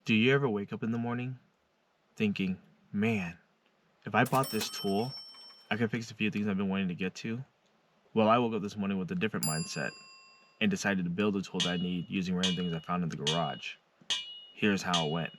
Do you ever wake up in the morning thinking, man, if I bought this tool, I could fix a few things I've been wanting to get to? Well, I woke up this morning with a different mindset and decided to build the tools I need using random things I found in the garage. Here's how it went.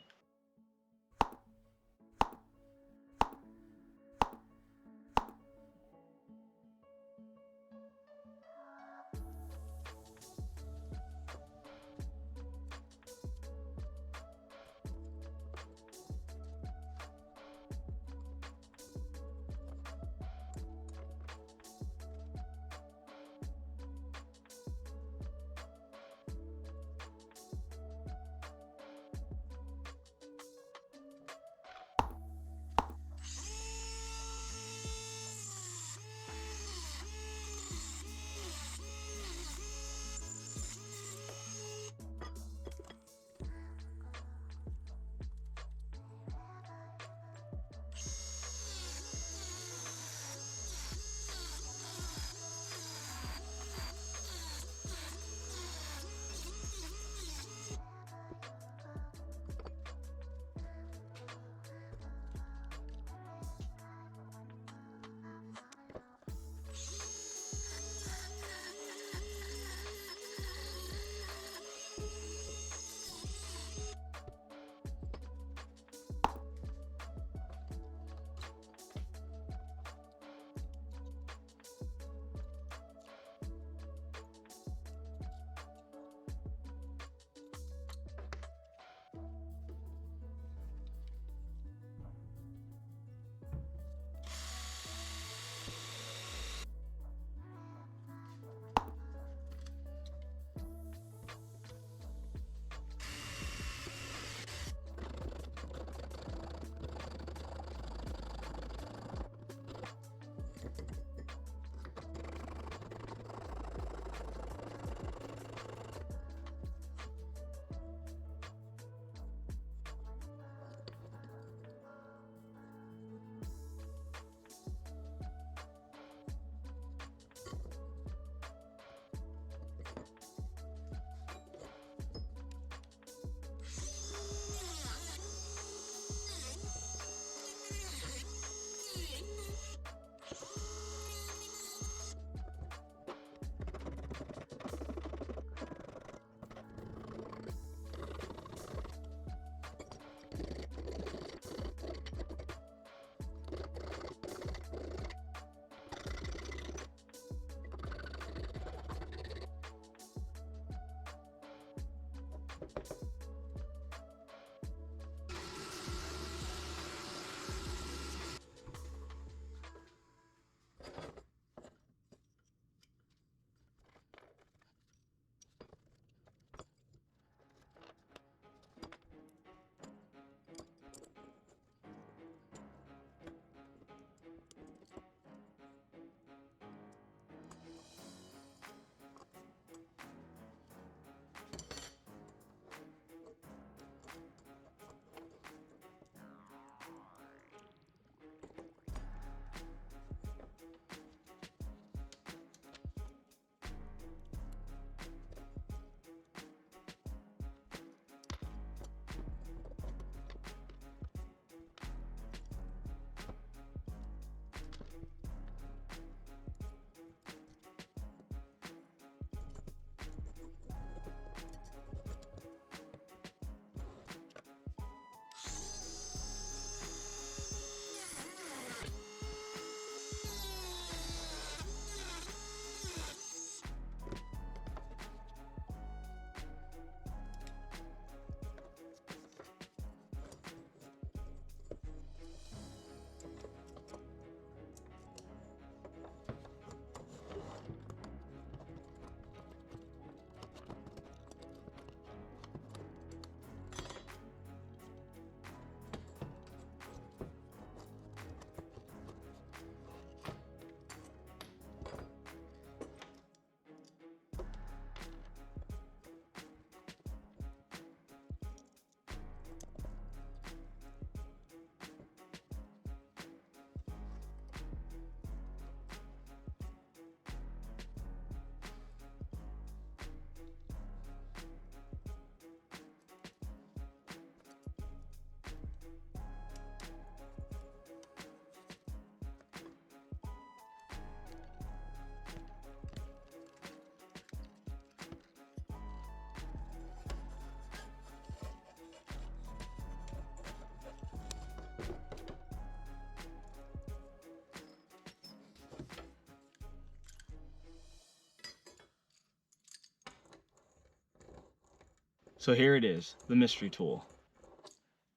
So here it is, the mystery tool.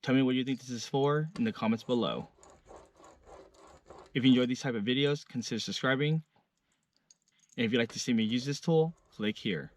Tell me what you think this is for in the comments below. If you enjoy these type of videos, consider subscribing. And if you'd like to see me use this tool, click here.